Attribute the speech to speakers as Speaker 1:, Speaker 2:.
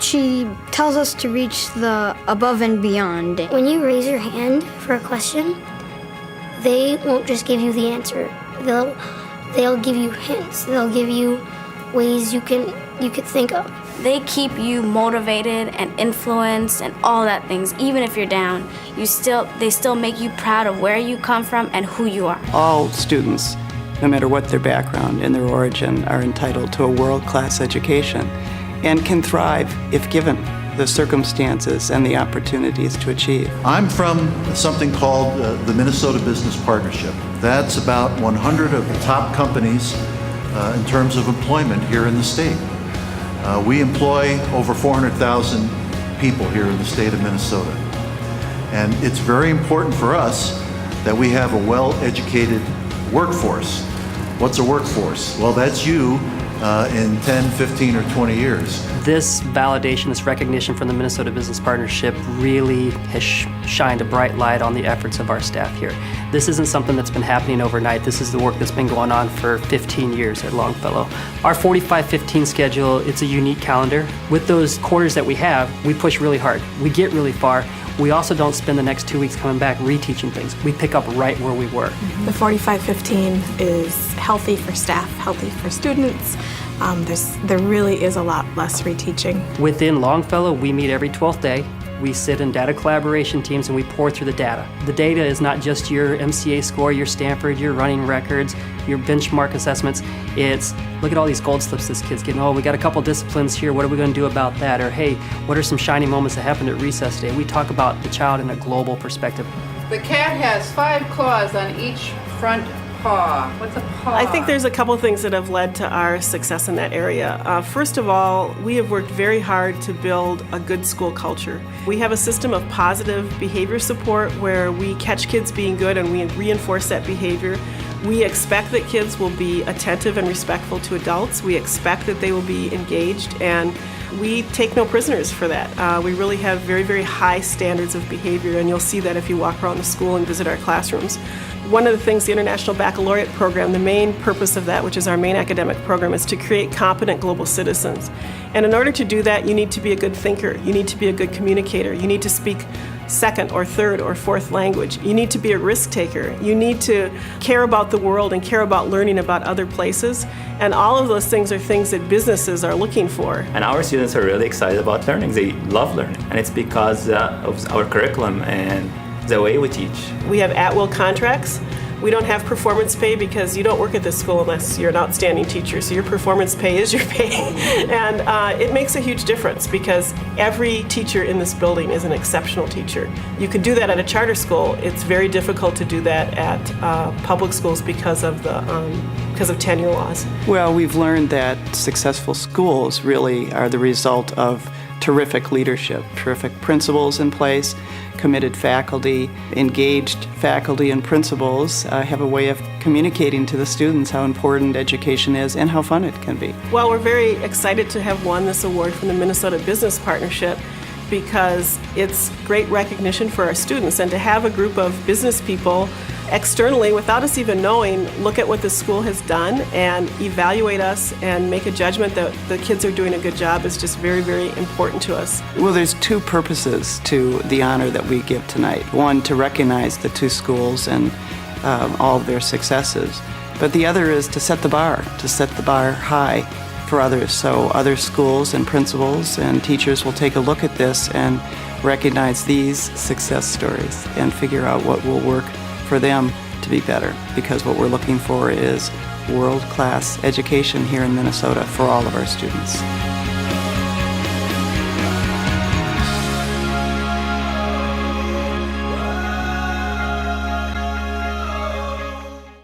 Speaker 1: She tells us to reach the above and beyond.
Speaker 2: When you raise your hand for a question, they won't just give you the answer. They'll give you hints. They'll give you ways you could think of.
Speaker 3: They keep you motivated and influenced and all that things. Even if you're down, they still make you proud of where you come from and who you are.
Speaker 4: All students, no matter what their background and their origin, are entitled to a world-class education and can thrive if given the circumstances and the opportunities to achieve.
Speaker 5: I'm from something called the Minnesota Business Partnership. That's about 100 of the top companies in terms of employment here in the state. We employ over 400,000 people here in the state of Minnesota. And it's very important for us that we have a well-educated workforce. What's a workforce? Well, that's you in 10, 15, or 20 years.
Speaker 6: This validation, this recognition from the Minnesota Business Partnership really has shined a bright light on the efforts of our staff here. This isn't something that's been happening overnight. This is the work that's been going on for 15 years at Longfellow. Our 45-15 schedule, it's a unique calendar. With those quarters that we have, we push really hard. We get really far. We also don't spend the next 2 weeks coming back reteaching things. We pick up right where we were.
Speaker 7: The 45-15 is healthy for staff, healthy for students. There really is a lot less reteaching.
Speaker 6: Within Longfellow, we meet every 12th day. We sit in data collaboration teams and we pour through the data. The data is not just your MCA score, your Stanford, your running records, your benchmark assessments. It's, look at all these gold slips this kid's getting. Oh, we got a couple disciplines here. What are we going to do about that? Or, hey, what are some shining moments that happened at recess today? We talk about the child in a global perspective.
Speaker 8: The cat has 5 claws on each front paw. What's a paw?
Speaker 9: I think there's a couple of things that have led to our success in that area. First of all, we have worked very hard to build a good school culture. We have a system of positive behavior support where we catch kids being good and we reinforce that behavior. We expect that kids will be attentive and respectful to adults. We expect that they will be engaged, and we take no prisoners for that. We really have very, very high standards of behavior, and you'll see that if you walk around the school and visit our classrooms. One of the things, the International Baccalaureate Program, the main purpose of that, which is our main academic program, is to create competent global citizens. And in order to do that, you need to be a good thinker. You need to be a good communicator. You need to speak second or third or fourth language. You need to be a risk taker. You need to care about the world and care about learning about other places. And all of those things are things that businesses are looking for.
Speaker 10: And our students are really excited about learning. They love learning. And it's because of our curriculum and the way we teach.
Speaker 9: We have at-will contracts. We don't have performance pay because you don't work at this school unless you're an outstanding teacher. So your performance pay is your pay. And it makes a huge difference because every teacher in this building is an exceptional teacher. You could do that at a charter school. It's very difficult to do that at public schools because of tenure laws.
Speaker 4: Well, we've learned that successful schools really are the result of terrific leadership, terrific principals in place, committed faculty, engaged faculty and principals have a way of communicating to the students how important education is and how fun it can be.
Speaker 9: Well, we're very excited to have won this award from the Minnesota Business Partnership because it's great recognition for our students, and to have a group of business people externally, without us even knowing, look at what the school has done and evaluate us and make a judgment that the kids are doing a good job is just very, very important to us.
Speaker 4: Well, there's 2 purposes to the honor that we give tonight. One, to recognize the 2 schools and all of their successes. But the other is to set the bar high for others. So other schools and principals and teachers will take a look at this and recognize these success stories and figure out what will work for them to be better, because what we're looking for is world-class education here in Minnesota for all of our students.